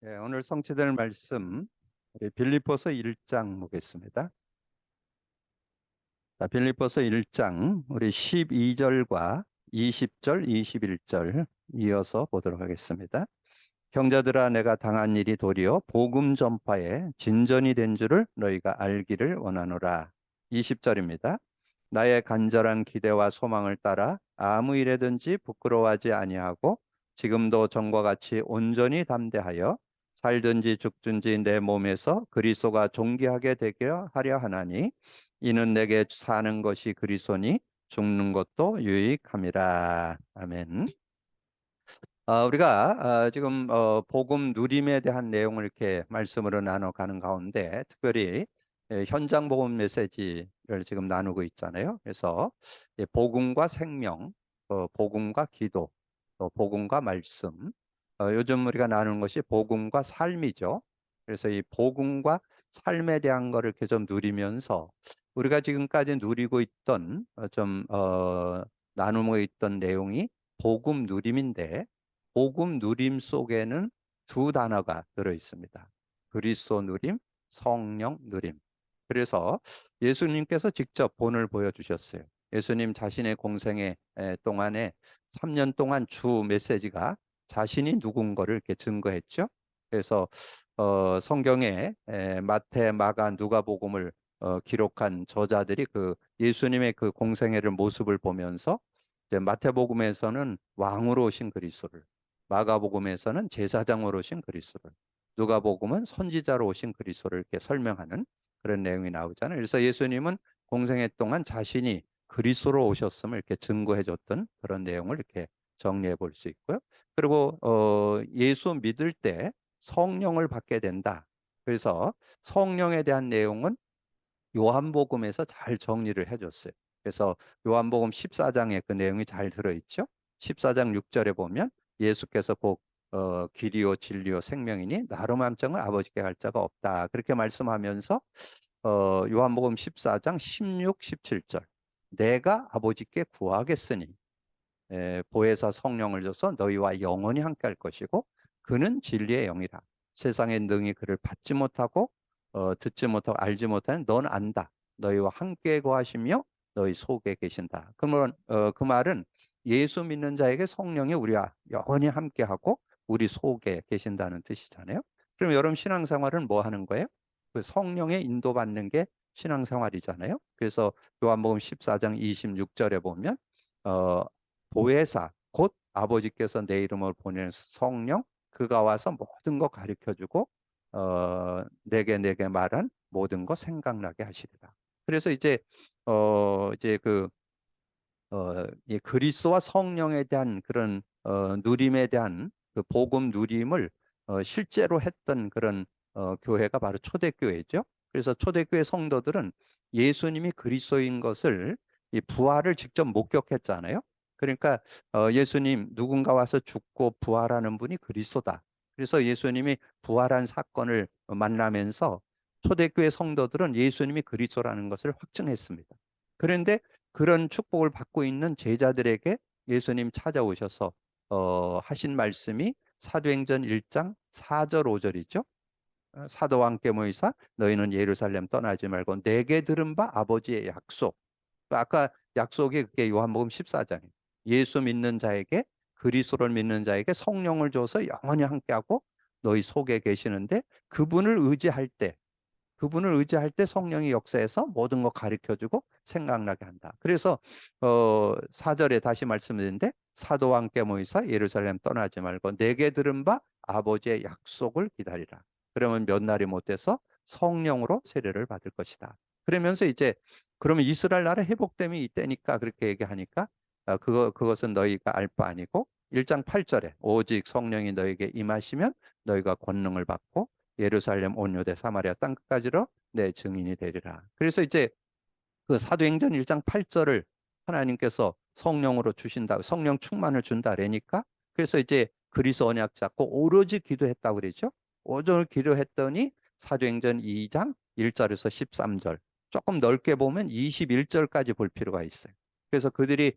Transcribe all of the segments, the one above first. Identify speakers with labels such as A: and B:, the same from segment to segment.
A: 오늘 성취될 말씀 우리 빌립보서 1장 보겠습니다. 자, 빌립보서 1장 우리 12절과 20절, 21절 이어서 보도록 하겠습니다. 형제들아, 내가 당한 일이 도리어 복음 전파에 진전이 된 줄을 너희가 알기를 원하노라. 20절입니다. 나의 간절한 기대와 소망을 따라 아무 일에든지 부끄러워하지 아니하고 지금도 전과 같이 온전히 담대하여 살든지 죽든지 내 몸에서 그리스도가 존귀하게 되게 하려 하나니 이는 내게 사는 것이 그리스도니 죽는 것도 유익함이라. 아멘. 우리가 지금 복음 누림에 대한 내용을 이렇게 말씀으로 나눠가는 가운데 특별히 현장 복음 메시지를 지금 나누고 있잖아요. 그래서 복음과 생명, 복음과 기도, 또 복음과 말씀, 요즘 우리가 나누는 것이 복음과 삶이죠. 그래서 이 복음과 삶에 대한 거를 이렇게 좀 누리면서 우리가 지금까지 누리고 있던 나누고 있던 내용이 복음 누림인데 복음 누림 속에는 두 단어가 들어 있습니다. 그리스도 누림, 성령 누림. 그래서 예수님께서 직접 본을 보여주셨어요. 예수님 자신의 공생애 동안에 3년 동안 주 메시지가 자신이 누군가를 이렇게 증거했죠. 그래서 성경에 마태, 마가, 누가복음을 기록한 저자들이 그 예수님의 그 공생애를 모습을 보면서 이제 마태복음에서는 왕으로 오신 그리스도를, 마가복음에서는 제사장으로 오신 그리스도를, 누가복음은 선지자로 오신 그리스도를 이렇게 설명하는 그런 내용이 나오잖아요. 그래서 예수님은 공생애 동안 자신이 그리스도로 오셨음을 이렇게 증거해 줬던 그런 내용을 이렇게 정리해 볼 수 있고요. 그리고 예수 믿을 때 성령을 받게 된다. 그래서 성령에 대한 내용은 요한복음에서 잘 정리를 해줬어요. 그래서 요한복음 14장에 그 내용이 잘 들어있죠. 14장 6절에 보면 예수께서 곧 길이요 진리요 생명이니 나로 함정을 아버지께 갈 자가 없다. 그렇게 말씀하면서 요한복음 14장 16, 17절 내가 아버지께 구하겠으니 보혜사 성령을 줘서 너희와 영원히 함께 할 것이고 그는 진리의 영이라. 세상에 능히 그를 받지 못하고 듣지 못하고 알지 못하는 넌 안다. 너희와 함께 거하시며 너희 속에 계신다. 그러면 그 말은 예수 믿는 자에게 성령이 우리와 영원히 함께하고 우리 속에 계신다는 뜻이잖아요. 그럼 여러분 신앙생활은 뭐 하는 거예요? 그 성령의 인도받는 게 신앙생활이잖아요. 그래서 요한복음 14장 26절에 보면 어, 보혜사 곧 아버지께서 내 이름을 보내는 성령 그가 와서 모든 거 가르쳐주고 내게 말한 모든 거 생각나게 하시리라. 그래서 이제 이 그리스도와 성령에 대한 그런 누림에 대한 그 복음 누림을 실제로 했던 그런 교회가 바로 초대교회죠. 그래서 초대교회 성도들은 예수님이 그리스도인 것을 이 부활을 직접 목격했잖아요. 그러니까 예수님 누군가 와서 죽고 부활하는 분이 그리스도다. 그래서 예수님이 부활한 사건을 만나면서 초대교회 성도들은 예수님이 그리스도라는 것을 확증했습니다. 그런데 그런 축복을 받고 있는 제자들에게 예수님 찾아오셔서 하신 말씀이 사도행전 1장 4절 5절이죠. 사도와 함께 모이사 너희는 예루살렘 떠나지 말고 내게 들은 바 아버지의 약속. 아까 약속이 그게 요한복음 14장이에요. 예수 믿는 자에게 그리스도를 믿는 자에게 성령을 줘서 영원히 함께하고 너희 속에 계시는데 그분을 의지할 때 성령이 역사해서 모든 거 가르쳐주고 생각나게 한다. 그래서 4절에 다시 말씀드리는데 사도와 함께 모이사 예루살렘 떠나지 말고 내게 들은 바 아버지의 약속을 기다리라. 그러면 몇 날이 못돼서 성령으로 세례를 받을 것이다. 그러면서 이제 그러면 이스라엘 나라 회복됨이 이때니까 그렇게 얘기하니까 그것은 너희가 알 바 아니고 1장 8절에 오직 성령이 너에게 임하시면 너희가 권능을 받고 예루살렘 온 유대 사마리아 땅 끝까지로 내 증인이 되리라. 그래서 이제 그 사도행전 1장 8절을 하나님께서 성령으로 주신다. 성령 충만을 준다 그러니까 그래서 이제 그리스도 언약 잡고 오로지 기도했다고 그러죠. 오로지 기도했더니 사도행전 2장 1절에서 13절 조금 넓게 보면 21절까지 볼 필요가 있어요. 그래서 그들이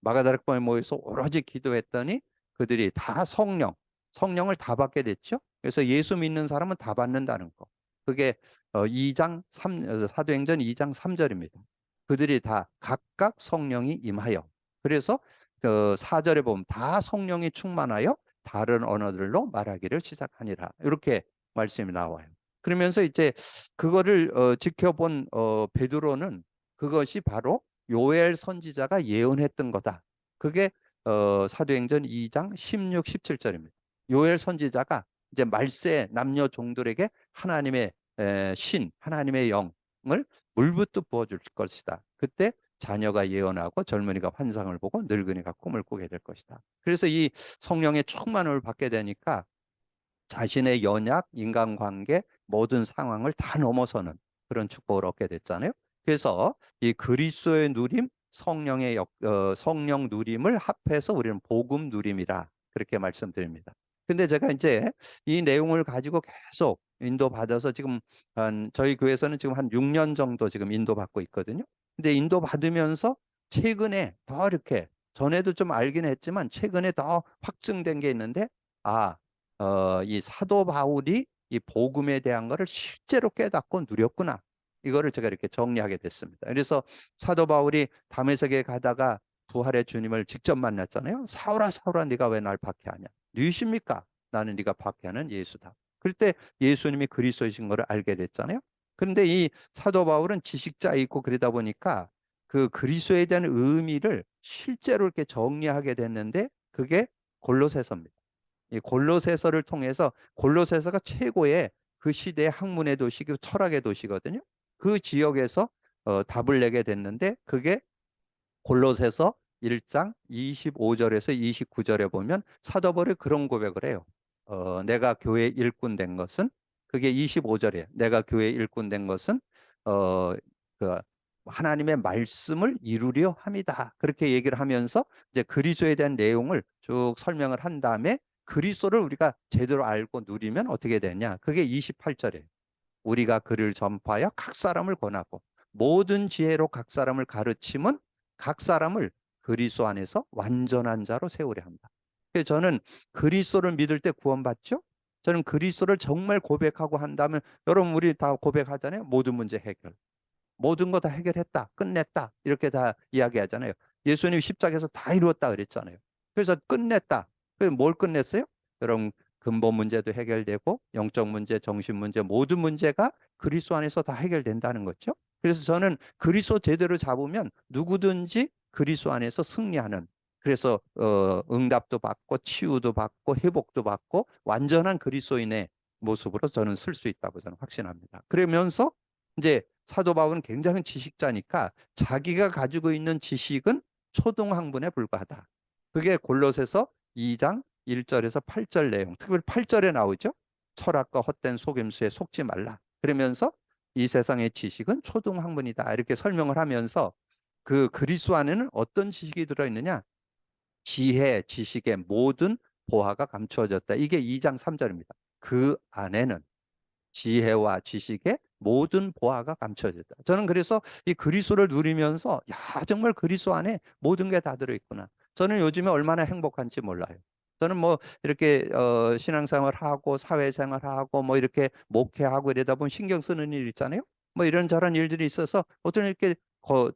A: 마가다락방에 모여서 오로지 기도했더니 그들이 다 성령을 다 받게 됐죠. 그래서 예수 믿는 사람은 다 받는다는 거. 그게 2장 3 사도행전 2장 3절입니다. 그들이 다 각각 성령이 임하여. 그래서 4절에 보면 다 성령이 충만하여 다른 언어들로 말하기를 시작하니라. 이렇게 말씀이 나와요. 그러면서 이제 그거를 지켜본 베드로는 그것이 바로 요엘 선지자가 예언했던 거다. 그게 사도행전 2장 16, 17절입니다. 요엘 선지자가 이제 말세 남녀 종들에게 하나님의 하나님의 영을 물붓듯 부어줄 것이다. 그때 자녀가 예언하고 젊은이가 환상을 보고 늙은이가 꿈을 꾸게 될 것이다. 그래서 이 성령의 충만을 받게 되니까 자신의 연약, 인간관계, 모든 상황을 다 넘어서는 그런 축복을 얻게 됐잖아요. 그래서 이 그리스도의 누림, 성령 누림을 합해서 우리는 복음 누림이라 그렇게 말씀드립니다. 근데 제가 이제 이 내용을 가지고 계속 인도 받아서 지금 저희 교회에서는 지금 한 6년 정도 지금 인도 받고 있거든요. 근데 인도 받으면서 최근에 더 이렇게 전에도 좀 알긴 했지만 최근에 더 확증된 게 있는데 이 사도 바울이 이 복음에 대한 것을 실제로 깨닫고 누렸구나. 이거를 제가 이렇게 정리하게 됐습니다. 그래서 사도 바울이 다메섹에 가다가 부활의 주님을 직접 만났잖아요. 사울아 사울아 네가 왜 날 박해하냐? 누구십니까? 나는 네가 박해하는 예수다. 그럴 때 예수님이 그리스도이신 것을 알게 됐잖아요. 그런데 이 사도 바울은 지식자이고 그러다 보니까 그 그리스도에 대한 의미를 실제로 이렇게 정리하게 됐는데 그게 골로새서입니다. 이 골로새서를 통해서 골로새서가 최고의 그 시대의 학문의 도시고 철학의 도시거든요. 그 지역에서 답을 내게 됐는데 그게 골로새서 1장 25절에서 29절에 보면 사도 바울이 그런 고백을 해요. 내가 교회 일꾼 된 것은 그게 25절이에요. 내가 교회 일꾼 된 것은 어, 그 하나님의 말씀을 이루려 함이다. 그렇게 얘기를 하면서 이제 그리스도에 대한 내용을 쭉 설명을 한 다음에 그리스도를 우리가 제대로 알고 누리면 어떻게 되냐? 그게 28절이에요. 우리가 그를 전파하여 각 사람을 권하고 모든 지혜로 각 사람을 가르침은 각 사람을 그리스도 안에서 완전한 자로 세우려 한다. 그래서 저는 그리스도를 믿을 때 구원받죠. 저는 그리스도를 정말 고백하고 한다면 여러분 우리 다 고백하잖아요. 모든 문제 해결. 모든 거 다 해결했다. 끝냈다. 이렇게 다 이야기하잖아요. 예수님 십자가에서 다 이루었다 그랬잖아요. 그래서 끝냈다. 그래서 뭘 끝냈어요? 여러분 근본 문제도 해결되고 영적 문제, 정신 문제 모든 문제가 그리스도 안에서 다 해결된다는 거죠. 그래서 저는 그리스도 제대로 잡으면 누구든지 그리스도 안에서 승리하는 그래서 응답도 받고 치유도 받고 회복도 받고 완전한 그리스도인의 모습으로 저는 쓸 수 있다고 저는 확신합니다. 그러면서 이제 사도 바울은 굉장히 지식자니까 자기가 가지고 있는 지식은 초등학문에 불과하다. 그게 골로새서 2장 1절에서 8절 내용, 특별히 8절에 나오죠. 철학과 헛된 속임수에 속지 말라. 그러면서 이 세상의 지식은 초등학문이다. 이렇게 설명을 하면서 그 그리스도 안에는 어떤 지식이 들어있느냐? 지혜, 지식의 모든 보화가 감추어졌다. 이게 2장 3절입니다. 그 안에는 지혜와 지식의 모든 보화가 감춰졌다. 저는 그래서 이 그리스도를 누리면서 야 정말 그리스도 안에 모든 게 다 들어있구나. 저는 요즘에 얼마나 행복한지 몰라요. 저는 뭐 이렇게 신앙생활 하고 사회생활 하고 뭐 이렇게 목회하고 이러다 보면 신경 쓰는 일 있잖아요. 뭐 이런저런 일들이 있어서 어떤 이렇게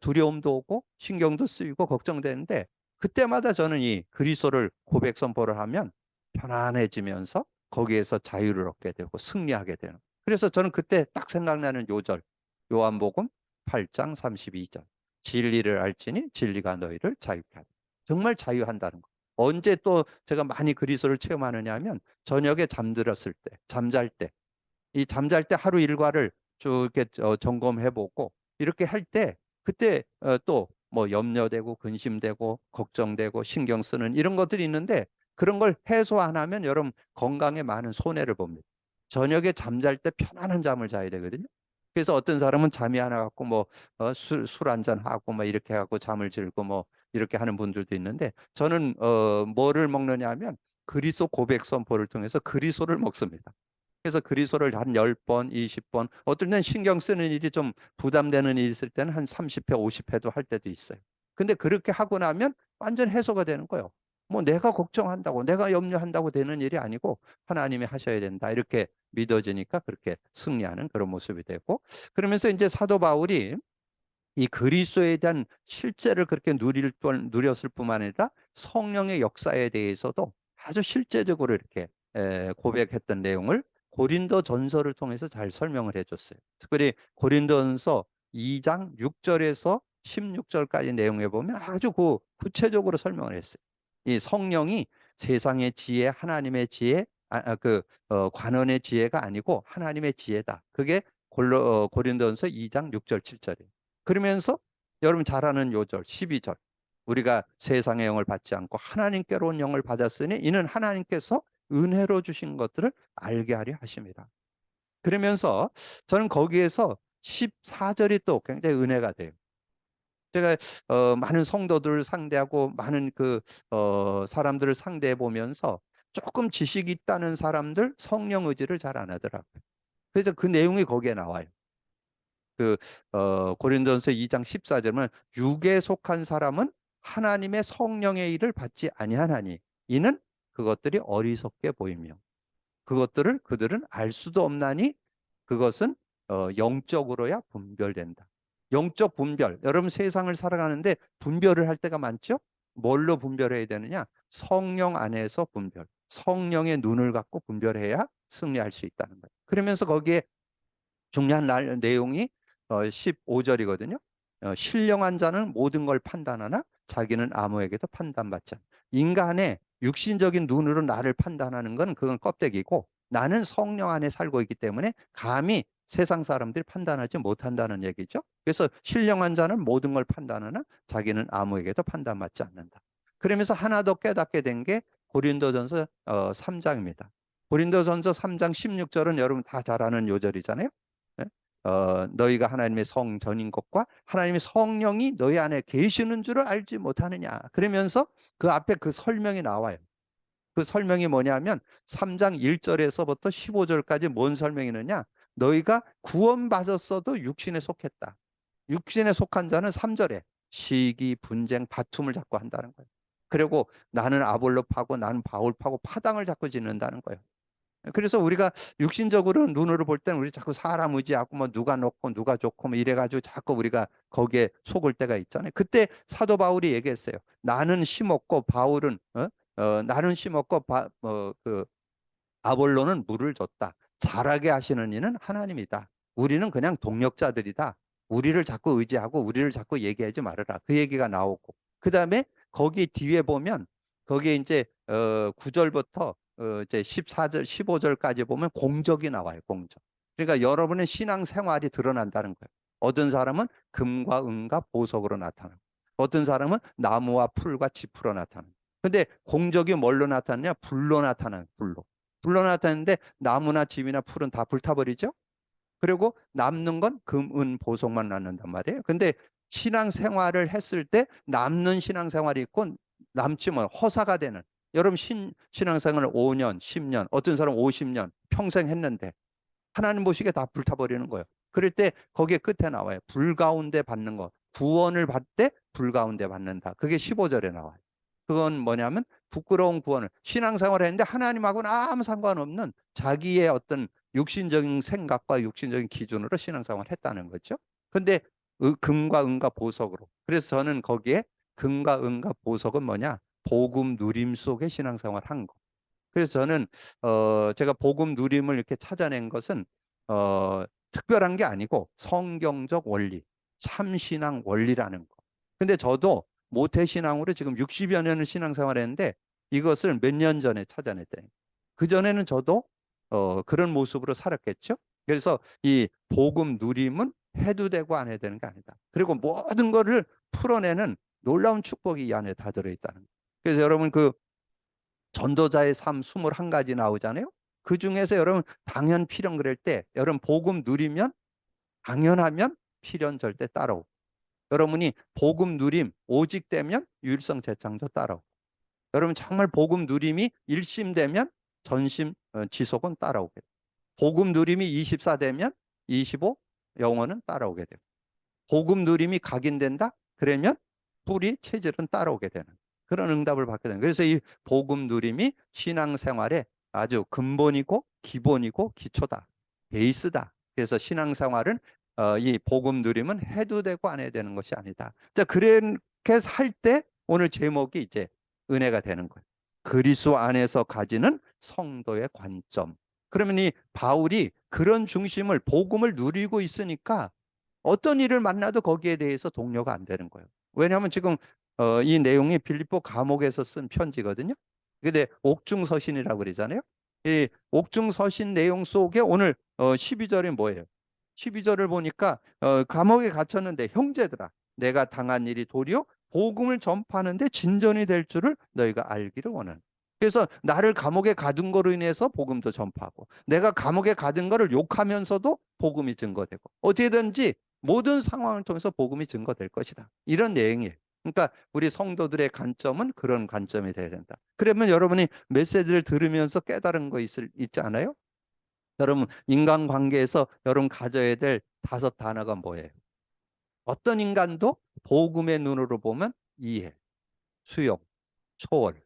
A: 두려움도 오고 신경도 쓰이고 걱정되는데 그때마다 저는 이 그리스도를 고백 선포를 하면 편안해지면서 거기에서 자유를 얻게 되고 승리하게 되는. 그래서 저는 그때 딱 생각나는 요절. 요한복음 8장 32절. 진리를 알지니 진리가 너희를 자유케 하리라. 정말 자유한다는 거. 언제 또 제가 많이 그리스도를 체험하느냐 하면 저녁에 잠들었을 때, 잠잘 때. 이 잠잘 때 하루 일과를 쭉 이렇게 점검해 보고 이렇게 할 때 그때 또 뭐 염려되고 근심되고 걱정되고 신경 쓰는 이런 것들이 있는데 그런 걸 해소 안 하면 여러분 건강에 많은 손해를 봅니다. 저녁에 잠잘 때 편안한 잠을 자야 되거든요. 그래서 어떤 사람은 잠이 안 와갖고 뭐 술 한잔 하고 뭐 이렇게 하고 잠을 질고 뭐 이렇게 하는 분들도 있는데 저는 뭐를 먹느냐 하면 그리스도 고백 선포를 통해서 그리스도를 먹습니다. 그래서 그리스도를 한 10번, 20번, 어떨 땐 신경 쓰는 일이 좀 부담되는 일이 있을 때는 한 30회, 50회도 할 때도 있어요. 근데 그렇게 하고 나면 완전 해소가 되는 거예요. 뭐 내가 걱정한다고, 내가 염려한다고 되는 일이 아니고 하나님이 하셔야 된다. 이렇게 믿어지니까 그렇게 승리하는 그런 모습이 되고, 그러면서 이제 사도 바울이 이 그리스도에 대한 실제를 그렇게 누렸을 뿐만 아니라 성령의 역사에 대해서도 아주 실제적으로 이렇게 고백했던 내용을 고린도 전서를 통해서 잘 설명을 해줬어요. 특별히 고린도전서 2장 6절에서 16절까지 내용에 보면 아주 구체적으로 설명을 했어요. 이 성령이 세상의 지혜, 하나님의 지혜, 관원의 지혜가 아니고 하나님의 지혜다. 그게 고린도전서 2장 6절 7절이에요. 그러면서 여러분 잘 아는 요절 12절, 우리가 세상의 영을 받지 않고 하나님께로 온 영을 받았으니 이는 하나님께서 은혜로 주신 것들을 알게 하려 하십니다. 그러면서 저는 거기에서 14절이 또 굉장히 은혜가 돼요. 제가 많은 성도들을 상대하고 많은 사람들을 상대해 보면서 조금 지식이 있다는 사람들 성령 의지를 잘 안 하더라고요. 그래서 그 내용이 거기에 나와요. 고린도전서 2장 14절은 육에 속한 사람은 하나님의 성령의 일을 받지 아니하나니 이는 그것들이 어리석게 보이며 그것들을 그들은 알 수도 없나니 그것은 영적으로야 분별된다. 영적 분별. 여러분 세상을 살아가는데 분별을 할 때가 많죠? 뭘로 분별해야 되느냐? 성령 안에서 분별. 성령의 눈을 갖고 분별해야 승리할 수 있다는 거예요. 그러면서 거기에 중요한 내용이 15절이거든요. 신령한 자는 모든 걸 판단하나 자기는 아무에게도 판단받지 않아. 인간의 육신적인 눈으로 나를 판단하는 건 그건 껍데기고 나는 성령 안에 살고 있기 때문에 감히 세상 사람들이 판단하지 못한다는 얘기죠. 그래서 신령한 자는 모든 걸 판단하나 자기는 아무에게도 판단받지 않는다. 그러면서 하나 더 깨닫게 된 게 고린도전서 3장입니다. 고린도전서 3장 16절은 여러분 다 잘 아는 요절이잖아요. 예? 너희가 하나님의 성전인 것과 하나님의 성령이 너희 안에 계시는 줄을 알지 못하느냐. 그러면서 그 앞에 그 설명이 나와요. 그 설명이 뭐냐면 3장 1절에서부터 15절까지 뭔 설명이느냐. 너희가 구원받았어도 육신에 속했다. 육신에 속한 자는 3절에 시기, 분쟁, 다툼을 자꾸 한다는 거예요. 그리고 나는 아볼로 파고 나는 바울 파고 파당을 자꾸 짓는다는 거예요. 그래서 우리가 육신적으로 눈으로 볼 때는 우리 자꾸 사람 의지하고 뭐 누가 높고 누가 좋고 뭐 이래가지고 자꾸 우리가 거기에 속을 때가 있잖아요. 그때 사도 바울이 얘기했어요. 나는 심었고 바울은 나는 심었고 아볼로는 물을 줬다. 자라게 하시는 이는 하나님이다. 우리는 그냥 동력자들이다. 우리를 자꾸 의지하고 우리를 자꾸 얘기하지 말아라. 그 얘기가 나오고 그 다음에 거기 뒤에 보면 거기에 이제 9절부터 이제 14절, 15절까지 보면 공적이 나와요. 공적. 그러니까 여러분의 신앙 생활이 드러난다는 거예요. 어떤 사람은 금과 은과 보석으로 나타나고 어떤 사람은 나무와 풀과 짚으로 나타나고 근데 공적이 뭘로 나타나냐? 불로 나타나는 불로. 불로 나타나는데 나무나 집이나 풀은 다 불타버리죠. 그리고 남는 건 금, 은, 보석만 남는단 말이에요. 근데 신앙생활을 했을 때 남는 신앙생활이 있고 남지 뭐 허사가 되는 여러분 신앙생활을 5년, 10년, 어떤 사람 50년 평생 했는데 하나님 보시기에 다 불타버리는 거예요. 그럴 때 거기에 끝에 나와요. 불 가운데 받는 것. 구원을 받되 불 가운데 받는다. 그게 15절에 나와요. 그건 뭐냐면 부끄러운 구원을 신앙생활을 했는데 하나님하고는 아무 상관없는 자기의 어떤 육신적인 생각과 육신적인 기준으로 신앙생활을 했다는 거죠. 근데 금과 은과 보석으로. 그래서 저는 거기에 금과 은과 보석은 뭐냐? 복음 누림 속에 신앙생활 한 거. 그래서 저는 제가 복음 누림을 이렇게 찾아낸 것은 특별한 게 아니고 성경적 원리, 참신앙 원리라는 거. 근데 저도 모태신앙으로 지금 60여 년을 신앙생활했는데 이것을 몇 년 전에 찾아냈대요. 그전에는 저도 그런 모습으로 살았겠죠. 그래서 이 복음 누림은 해도 되고 안 해도 되는 게 아니다. 그리고 모든 거를 풀어내는 놀라운 축복이 이 안에 다 들어있다는 거예요. 그래서 여러분 전도자의 삶 21가지 나오잖아요. 그 중에서 여러분 당연 필연 그럴 때 여러분 복음 누리면 당연하면 필연 절대 따라오고 여러분이 복음 누림 오직 되면 유일성 재창조 따라오고 여러분 정말 복음 누림이 일심되면 전심 지속은 따라오게 돼요. 복음 누림이 24 되면 25 영원은 따라오게 돼요. 복음 누림이 각인된다? 그러면 뿌리 체질은 따라오게 되는. 그런 응답을 받게 되는. 그래서 이 복음 누림이 신앙생활의 아주 근본이고 기본이고 기초다. 베이스다. 그래서 신앙생활은 이 복음 누림은 해도 되고 안 해도 되는 것이 아니다. 자, 그렇게 할 때 오늘 제목이 이제 은혜가 되는 거예요. 그리스도 안에서 가지는 성도의 관점. 그러면 이 바울이 그런 중심을 복음을 누리고 있으니까 어떤 일을 만나도 거기에 대해서 동료가 안 되는 거예요. 왜냐하면 지금 이 내용이 빌립보 감옥에서 쓴 편지거든요. 근데 옥중서신이라고 그러잖아요. 이 옥중서신 내용 속에 오늘 12절이 뭐예요? 12절을 보니까 감옥에 갇혔는데 형제들아 내가 당한 일이 도리어 복음을 전파하는데 진전이 될 줄을 너희가 알기를 원하는. 그래서 나를 감옥에 가둔 거로 인해서 복음도 전파하고 내가 감옥에 가둔 거를 욕하면서도 복음이 증거되고 어떻게든지 모든 상황을 통해서 복음이 증거될 것이다. 이런 내용이에요. 그러니까 우리 성도들의 관점은 그런 관점이 돼야 된다. 그러면 여러분이 메시지를 들으면서 깨달은 거 있지 않아요? 여러분 인간관계에서 여러분 가져야 될 5 단어가 뭐예요? 어떤 인간도 복음의 눈으로 보면 이해, 수용, 초월,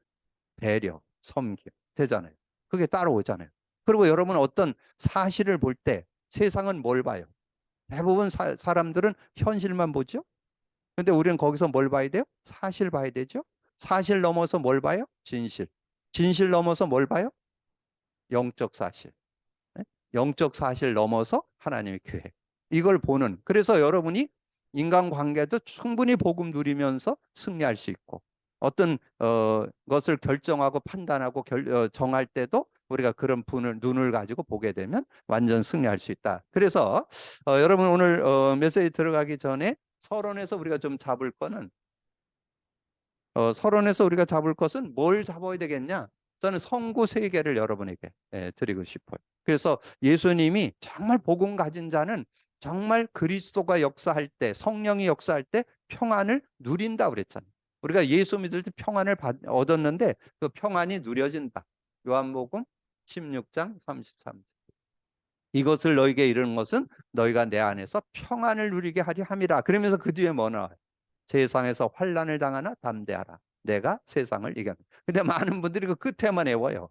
A: 배려, 섬김 되잖아요. 그게 따라오잖아요. 그리고 여러분 어떤 사실을 볼 때 세상은 뭘 봐요? 대부분 사람들은 현실만 보죠. 근데 우리는 거기서 뭘 봐야 돼요? 사실 봐야 되죠. 사실 넘어서 뭘 봐요? 진실. 진실 넘어서 뭘 봐요? 영적 사실. 네? 영적 사실 넘어서 하나님의 계획. 이걸 보는. 그래서 여러분이 인간관계도 충분히 복음 누리면서 승리할 수 있고 어떤 것을 결정하고 판단하고 정할 때도 우리가 그런 눈을 가지고 보게 되면 완전 승리할 수 있다. 그래서 여러분 오늘 메시지 들어가기 전에 서론에서 우리가 좀 잡을 거는 서론에서 우리가 잡을 것은 뭘 잡아야 되겠냐? 저는 성구 3개를 여러분에게 드리고 싶어요. 그래서 예수님이 정말 복음 가진 자는 정말 그리스도가 역사할 때, 성령이 역사할 때 평안을 누린다 그랬잖아요. 우리가 예수 믿을 때 평안을 얻었는데 그 평안이 누려진다. 요한복음 16장 33절. 이것을 너에게 이르는 것은 너희가 내 안에서 평안을 누리게 하려 함이라. 그러면서 그 뒤에 뭐 나와요? 세상에서 환난을 당하나 담대하라. 내가 세상을 이겼다. 근데 많은 분들이 그 끝에만 외워요.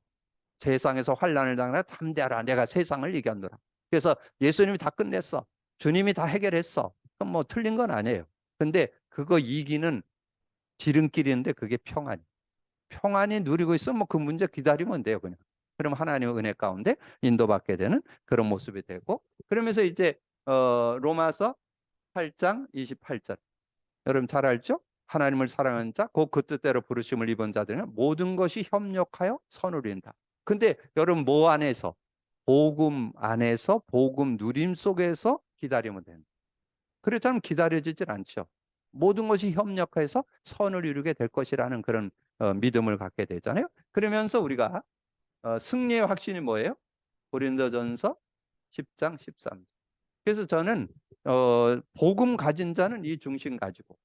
A: 세상에서 환난을 당하나 담대하라. 내가 세상을 이겼노라. 그래서 예수님이 다 끝냈어. 주님이 다 해결했어. 그럼 뭐 틀린 건 아니에요. 근데 그거 이기는 지름길인데 그게 평안. 평안이 누리고 있으면 뭐 그 문제 기다리면 돼요, 그냥. 그럼 하나님의 은혜 가운데 인도받게 되는 그런 모습이 되고 그러면서 이제 로마서 8장 28절. 여러분 잘 알죠? 하나님을 사랑하는 자, 곧 그 뜻대로 부르심을 입은 자들은 모든 것이 협력하여 선을 이룬다. 근데 여러분 뭐 안에서? 복음 안에서 복음 누림 속에서 기다리면 됩니다. 그렇다면 기다려지질 않죠. 모든 것이 협력해서 선을 이루게 될 것이라는 그런 믿음을 갖게 되잖아요. 그러면서 우리가 승리의 확신이 뭐예요? 고린도전서 10장 13절. 그래서 저는 복음 가진 자는 이 중심 가지고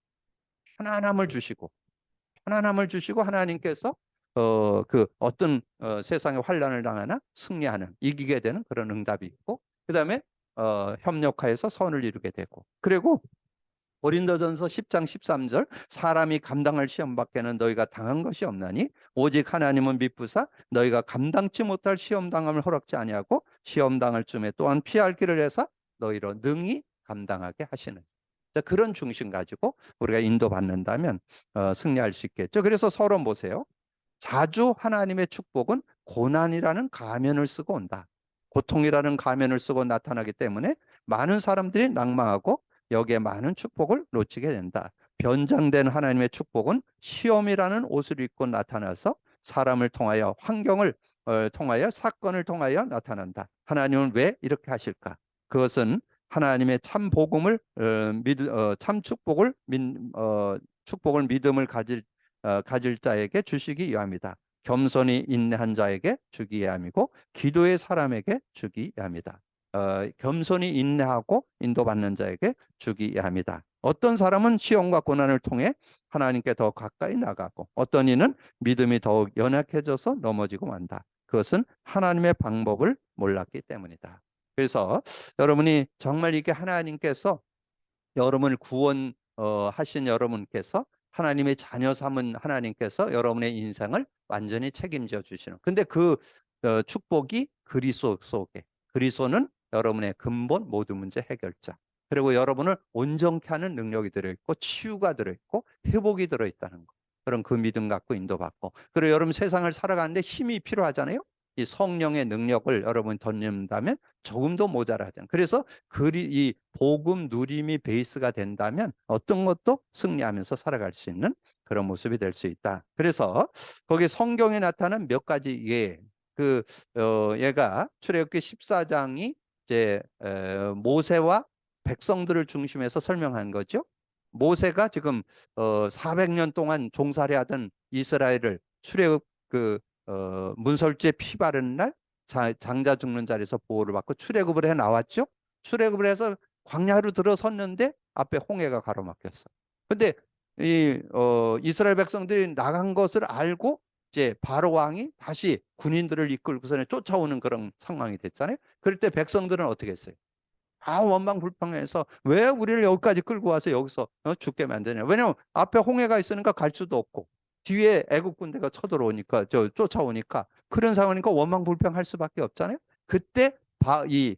A: 편안함을 주시고 하나님께서 그 어떤 세상의 환란을 당하나 승리하는 이기게 되는 그런 응답이 있고 그다음에 협력하여서 선을 이루게 되고 그리고 고린도전서 10장 13절 사람이 감당할 시험 밖에는 너희가 당한 것이 없나니 오직 하나님은 미쁘사 너희가 감당치 못할 시험 당함을 허락지 아니하고 시험 당할 쯤에 또한 피할 길을 해서 너희로 능히 감당하게 하시는 그런 중심 가지고 우리가 인도받는다면 승리할 수 있겠죠. 그래서 서론 보세요. 자주 하나님의 축복은 고난이라는 가면을 쓰고 온다. 고통이라는 가면을 쓰고 나타나기 때문에 많은 사람들이 낭망하고 여기에 많은 축복을 놓치게 된다. 변장된 하나님의 축복은 시험이라는 옷을 입고 나타나서 사람을 통하여 환경을 통하여 사건을 통하여 나타난다. 하나님은 왜 이렇게 하실까? 그것은 하나님의 참 복음을 참 축복을 믿음을 가질 자에게 주시기 위함이다. 겸손히 인내한 자에게 주기 위함이고 기도의 사람에게 주기 위함이다. 겸손히 인내하고 인도받는 자에게 주기 위함이다. 어떤 사람은 시험과 고난을 통해 하나님께 더 가까이 나가고 어떤 이는 믿음이 더욱 연약해져서 넘어지고 만다. 그것은 하나님의 방법을 몰랐기 때문이다. 그래서 여러분이 정말 이게 하나님께서 여러분을 구원 하신 여러분께서 하나님의 자녀 삼은 하나님께서 여러분의 인생을 완전히 책임져 주시는. 근데 그 축복이 그리스도 속에, 그리스도는 여러분의 근본 모든 문제 해결자. 그리고 여러분을 온전케 하는 능력이 들어있고 치유가 들어있고 회복이 들어있다는 거. 그런 그 믿음 갖고 인도받고. 그리고 여러분 세상을 살아가는데 힘이 필요하잖아요. 이 성령의 능력을 여러분 덧입는다면 조금도 모자라잖아요. 그래서 이 복음 누림이 베이스가 된다면 어떤 것도 승리하면서 살아갈 수 있는 그런 모습이 될 수 있다. 그래서 거기 성경에 나타난 몇 가지 얘가 출애굽기 14장이 이제 모세와 백성들을 중심해서 설명한 거죠. 모세가 지금 400년 동안 종살이하던 이스라엘을 출애굽 문설주에 피 바르는 날 장자 죽는 자리에서 보호를 받고 출애굽을 해 나왔죠. 출애굽을 해서 광야로 들어섰는데 앞에 홍해가 가로막혔어. 근데 이스라엘 백성들이 나간 것을 알고 이제 바로 왕이 다시 군인들을 이끌고서 쫓아오는 그런 상황이 됐잖아요. 그럴 때 백성들은 어떻게 했어요? 원망불평해서 왜 우리를 여기까지 끌고 와서 여기서 죽게 만드냐. 왜냐면 앞에 홍해가 있으니까 갈 수도 없고 뒤에 애국 군대가 쳐들어오니까 쫓아오니까 그런 상황이니까 원망불평할 수밖에 없잖아요. 그때 이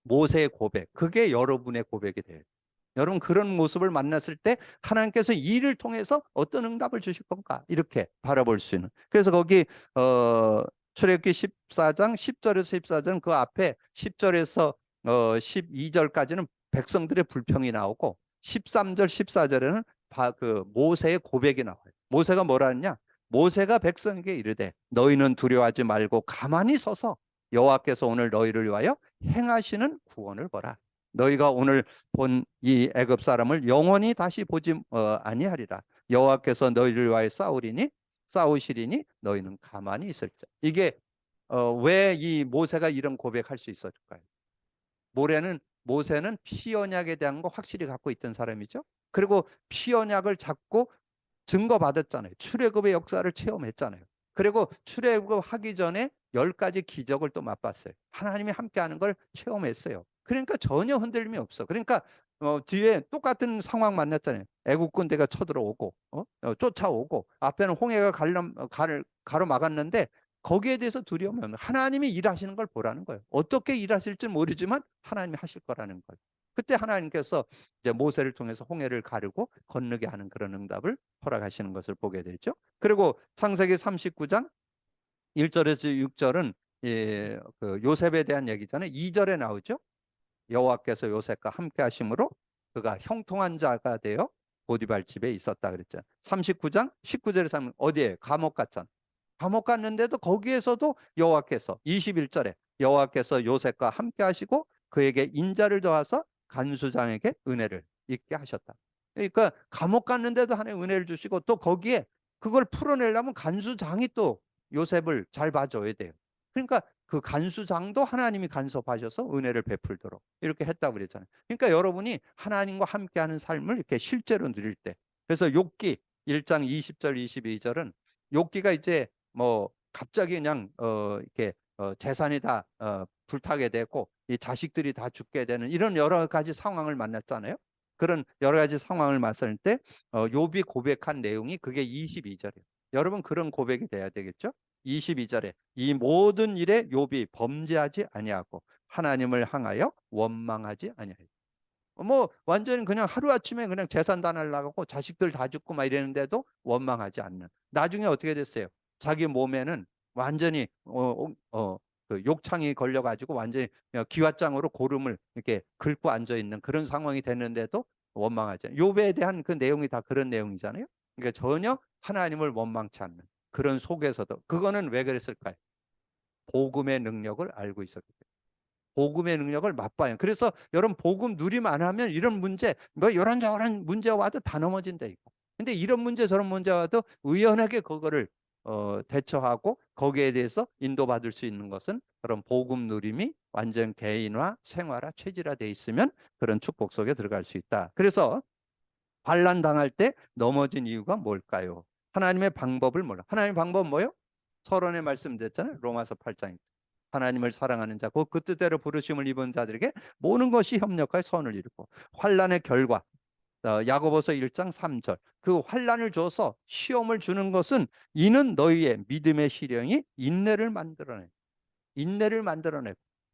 A: 모세의 고백, 그게 여러분의 고백이 돼요. 여러분 그런 모습을 만났을 때 하나님께서 이 일을 통해서 어떤 응답을 주실 건가 이렇게 바라볼 수 있는. 그래서 거기 출애굽기 14장 10절에서 14절 그 앞에 10절에서 12절까지는 백성들의 불평이 나오고 13절 14절에는 그 모세의 고백이 나와요. 모세가 뭐라 했냐? 모세가 백성에게 이르되 너희는 두려워하지 말고 가만히 서서 여호와께서 오늘 너희를 위하여 행하시는 구원을 보라. 너희가 오늘 본 이 애굽 사람을 영원히 다시 보지 아니하리라. 여호와께서 너희를 위하여 싸우시리니 너희는 가만히 있을자. 이게 왜 이 모세가 이런 고백할 수 있었을까요? 모세는 피 언약에 대한 거 확실히 갖고 있던 사람이죠. 그리고 피 언약을 잡고 증거받았잖아요. 출애굽의 역사를 체험했잖아요. 그리고 출애굽하기 전에 10가지 기적을 또 맛봤어요. 하나님이 함께하는 걸 체험했어요. 그러니까 전혀 흔들림이 없어. 그러니까 뒤에 똑같은 상황 만났잖아요. 애국 군대가 쳐들어오고 쫓아오고 앞에는 홍해가 가로막았는데 거기에 대해서 두려움이 없는 하나님이 일하시는 걸 보라는 거예요. 어떻게 일하실지 모르지만 하나님이 하실 거라는 거예요. 그때 하나님께서 이제 모세를 통해서 홍해를 가르고 건너게 하는 그런 응답을 허락하시는 것을 보게 되죠. 그리고 창세기 39장 1절에서 6절은 그 요셉에 대한 얘기잖아요. 2절에 나오죠. 여호와께서 요셉과 함께 하심으로 그가 형통한 자가 되어 보디발 집에 있었다 그랬죠. 39장 19절에서 하면 어디에? 감옥 갔잖아. 감옥 갔는데도 거기에서도 여호와께서 21절에 여호와께서 요셉과 함께 하시고 그에게 인자를 더하사 간수장에게 은혜를 있게 하셨다. 그러니까 감옥 갔는데도 하나님 은혜를 주시고 또 거기에 그걸 풀어내려면 간수장이 또 요셉을 잘 봐줘야 돼요. 그러니까 그 간수장도 하나님이 간섭하셔서 은혜를 베풀도록 이렇게 했다고 그랬잖아요. 그러니까 여러분이 하나님과 함께하는 삶을 이렇게 실제로 누릴 때, 그래서 욥기 1장 20절 22절은 욥기가 이제 뭐 갑자기 그냥 이렇게 재산이 다 불타게 되고 이 자식들이 다 죽게 되는 이런 여러 가지 상황을 만났잖아요. 그런 여러 가지 상황을 맞을 때 욥이 고백한 내용이 그게 22절이에요. 여러분 그런 고백이 돼야 되겠죠? 22절에 이 모든 일에 욥이 범죄하지 아니하고 하나님을 향하여 원망하지 아니하고 뭐 완전히 그냥 하루아침에 그냥 재산 다 날라가고 자식들 다 죽고 막 이랬는데도 원망하지 않는. 나중에 어떻게 됐어요? 자기 몸에는 완전히 그 욕창이 걸려가지고 완전히 기왓장으로 고름을 이렇게 긁고 앉아 있는 그런 상황이 됐는데도 원망하지 않아요. 욥에 대한 그 내용이 다 그런 내용이잖아요. 그러니까 전혀 하나님을 원망치 않는 그런 속에서도 그거는 왜 그랬을까요? 복음의 능력을 알고 있었기 때문에. 복음의 능력을 맛봐요. 그래서 여러분 복음 누림 안 하면 이런 문제, 뭐 이런저런 문제가 와도 다 넘어진다 이거. 근데 이런 문제 저런 문제 와도 의연하게 그거를 대처하고 거기에 대해서 인도받을 수 있는 것은 그런 복음 누림이 완전 개인화, 생활화, 체질화돼 있으면 그런 축복 속에 들어갈 수 있다. 그래서 반란 당할 때 넘어진 이유가 뭘까요? 하나님의 방법을 몰라. 하나님의 방법은 뭐예요? 서론에 말씀드렸잖아요. 로마서 8장. 하나님을 사랑하는 자, 그 뜻대로 부르심을 입은 자들에게 모든 것이 협력하여 선을 이루고 환란의 결과 야고보서 1장 3절. 그 환난을 줘서 시험을 주는 것은 이는 너희의 믿음의 시련이 인내를 만들어내고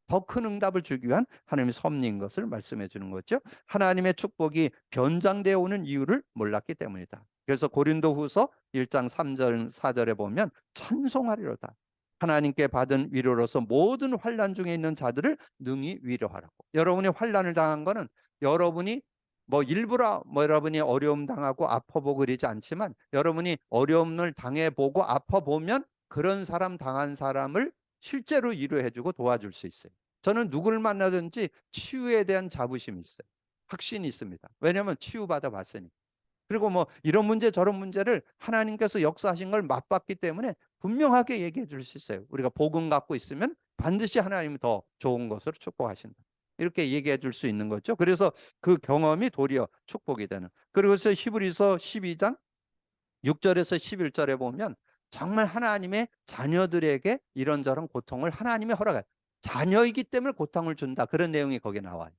A: 더 큰 응답을 주기 위한 하나님의 섭리인 것을 말씀해 주는 거죠. 하나님의 축복이 변장되어 오는 이유를 몰랐기 때문이다. 그래서 고린도후서 1장 3절 4절에 보면 찬송하리로다. 하나님께 받은 위로로서 모든 환난 중에 있는 자들을 능히 위로하라고. 여러분이 환난을 당한 거는 여러분이 뭐 일부러 뭐 여러분이 어려움 당하고 아파보고 그러지 않지만 여러분이 어려움을 당해보고 아파보면 그런 사람 당한 사람을 실제로 위로해주고 도와줄 수 있어요. 저는 누구를 만나든지 치유에 대한 자부심이 있어요. 확신이 있습니다. 왜냐하면 치유받아 봤으니까. 그리고 뭐 이런 문제 저런 문제를 하나님께서 역사하신 걸 맛봤기 때문에 분명하게 얘기해 줄 수 있어요. 우리가 복음 갖고 있으면 반드시 하나님이 더 좋은 것으로 축복하신다. 이렇게 얘기해 줄 수 있는 거죠. 그래서 그 경험이 도리어 축복이 되는. 그래서 히브리서 12장 6절에서 11절에 보면 정말 하나님의 자녀들에게 이런저런 고통을 하나님이 허락해요. 자녀이기 때문에 고통을 준다. 그런 내용이 거기에 나와요.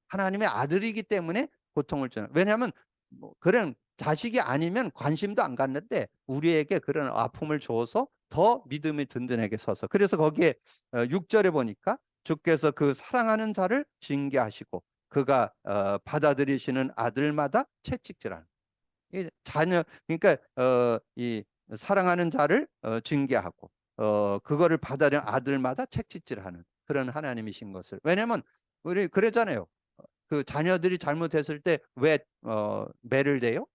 A: 하나님의 아들이기 때문에 고통을 주는. 왜냐하면 뭐 그런 자식이 아니면 관심도 안 갖는데 우리에게 그런 아픔을 줘서 더 믿음이 든든하게 서서. 그래서 거기에 6절에 보니까 주께서 그 사랑하는 자를 징계하시고 그가 받아들이시는 아들마다 채찍질하는. 이 자녀 그러니까 이 사랑하는 자를 징계하고 그거를 받아들이는 아들마다 채찍질하는 그런 하나님이신 것을. 왜냐면 우리 그러잖아요. 그 자녀들이 잘못했을 때 왜 매를 대요?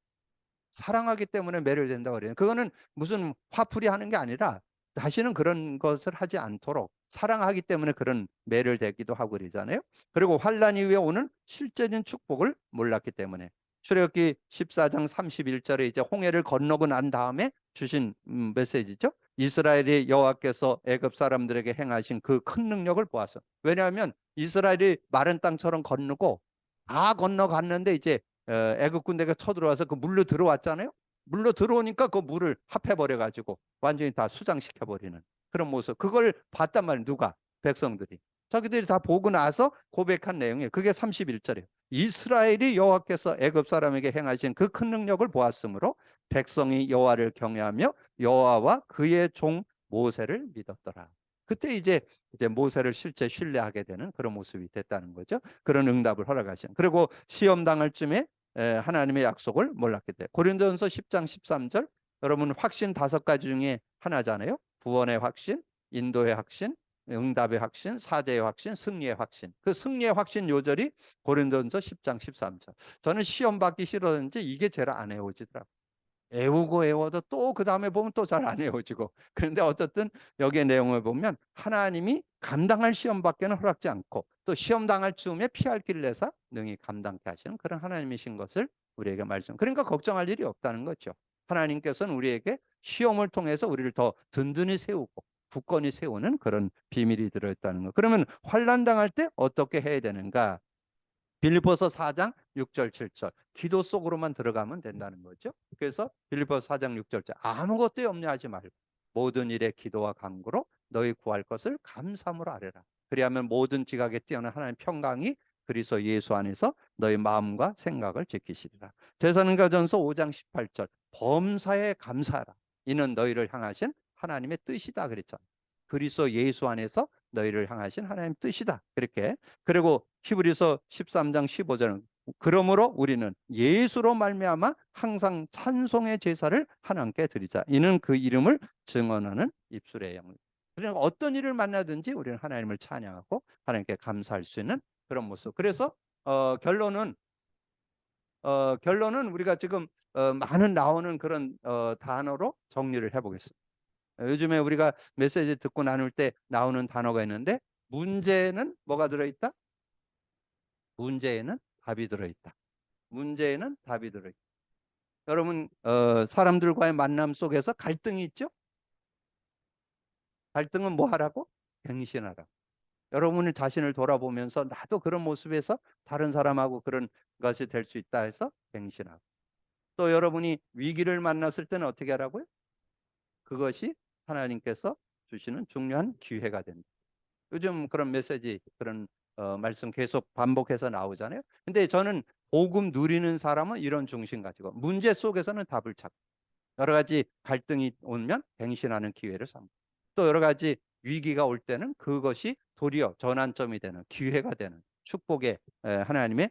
A: 사랑하기 때문에 매를 된다고 그래요. 그거는 무슨 화풀이 하는 게 아니라 다시는 그런 것을 하지 않도록 사랑하기 때문에 그런 매를 대기도 하고 그러잖아요. 그리고 환난 이후에 오는 실제적인 축복을 몰랐기 때문에 출애굽기 14장 31절에 이제 홍해를 건너고 난 다음에 주신 메시지죠. 이스라엘이 여호와께서 애굽 사람들에게 행하신 그 큰 능력을 보았어. 왜냐하면 이스라엘이 마른 땅처럼 건너고 다 건너갔는데 이제 애굽 군대가 쳐들어와서 그 물로 들어왔잖아요. 물로 들어오니까 그 물을 합해버려 가지고 완전히 다 수장시켜 버리는 그런 모습. 그걸 봤단 말이에요. 누가? 백성들이. 자기들이 다 보고 나서 고백한 내용이에요. 그게 31절이에요. 이스라엘이 여호와께서 애굽 사람에게 행하신 그 큰 능력을 보았으므로 백성이 여호와를 경외하며 여호와와 그의 종 모세를 믿었더라. 그때 이제 모세를 실제 신뢰하게 되는 그런 모습이 됐다는 거죠. 그런 응답을 허락하신. 그리고 시험 당할 쯤에 하나님의 약속을 몰랐기 때문에. 고린도전서 10장 13절. 여러분 확신 5가지 중에 하나잖아요. 구원의 확신, 인도의 확신, 응답의 확신, 사제의 확신, 승리의 확신. 그 승리의 확신 요절이 고린도전서 10장 13절. 저는 시험 받기 싫었는지 이게 제일 안 해오지더라고요. 애우고 애워도 또 그 다음에 보면 또 잘 안 애워지고. 그런데 어쨌든 여기에 내용을 보면 하나님이 감당할 시험밖에는 허락지 않고 또 시험 당할 즈음에 피할 길을 내사 능히 감당케 하시는 그런 하나님이신 것을 우리에게 말씀. 그러니까 걱정할 일이 없다는 거죠. 하나님께서는 우리에게 시험을 통해서 우리를 더 든든히 세우고 굳건히 세우는 그런 비밀이 들어있다는 거. 그러면 환난 당할 때 어떻게 해야 되는가? 빌립보서 4장 6절 7절 기도 속으로만 들어가면 된다는 거죠. 그래서 빌립보서 4장 6절 아무것도 염려하지 말고 모든 일에 기도와 간구로 너희 구할 것을 감사함으로 아뢰라. 그리하면 모든 지각에 뛰어난 하나님의 평강이 그리스도 예수 안에서 너희 마음과 생각을 지키시리라. 데살로니가전서 5장 18절 범사에 감사하라. 이는 너희를 향하신 하나님의 뜻이다 그랬잖아요. 그리스도 예수 안에서 너희를 향하신 하나님의 뜻이다. 그렇게. 그리고 히브리서 13장 15절은 그러므로 우리는 예수로 말미암아 항상 찬송의 제사를 하나님께 드리자. 이는 그 이름을 증언하는 입술의 영. 그러니까 어떤 일을 만나든지 우리는 하나님을 찬양하고 하나님께 감사할 수 있는 그런 모습. 그래서 결론은 우리가 지금 많은 나오는 그런 단어로 정리를 해보겠습니다. 요즘에 우리가 메시지 듣고 나눌 때 나오는 단어가 있는데 문제는 뭐가 들어있다? 문제에는 답이 들어있다. 문제에는 답이 들어있다. 여러분 사람들과의 만남 속에서 갈등이 있죠? 갈등은 뭐 하라고? 갱신하라. 여러분이 자신을 돌아보면서 나도 그런 모습에서 다른 사람하고 그런 것이 될 수 있다 해서 갱신하고. 또 여러분이 위기를 만났을 때는 어떻게 하라고요? 그것이 하나님께서 주시는 중요한 기회가 된다. 요즘 그런 메시지, 그런 말씀 계속 반복해서 나오잖아요. 근데 저는 복음 누리는 사람은 이런 중심 가지고 문제 속에서는 답을 찾고 여러 가지 갈등이 오면 갱신하는 기회를 삼고 또 여러 가지 위기가 올 때는 그것이 도리어 전환점이 되는 기회가 되는 축복의 하나님의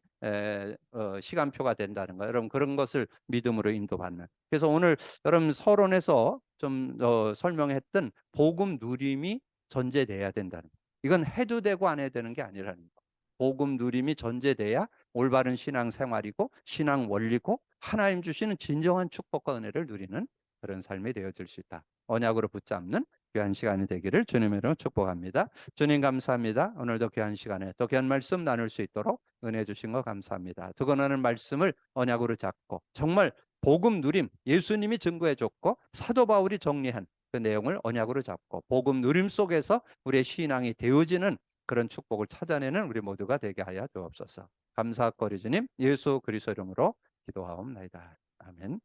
A: 시간표가 된다는 거 여러분 그런 것을 믿음으로 인도받는 그래서 오늘 여러분 서론에서 좀 설명했던 복음 누림이 전제돼야 된다는 거 이건 해도 되고 안 해도 되는 게 아니라는 거 복음 누림이 전제돼야 올바른 신앙 생활이고 신앙 원리고 하나님 주시는 진정한 축복과 은혜를 누리는 그런 삶이 되어질 수 있다. 언약으로 붙잡는 귀한 시간이 되기를 주님으로 축복합니다. 주님 감사합니다. 오늘도 귀한 시간에 또 귀한 말씀 나눌 수 있도록 은혜 주신 거 감사합니다. 두고나는 말씀을 언약으로 잡고 정말 복음 누림 예수님이 증거해 줬고 사도 바울이 정리한 그 내용을 언약으로 잡고 복음 누림 속에서 우리의 신앙이 되어지는 그런 축복을 찾아내는 우리 모두가 되게 하여 주옵소서. 감사거리 주님 예수 그리스도 이름으로 기도하옵나이다. 아멘.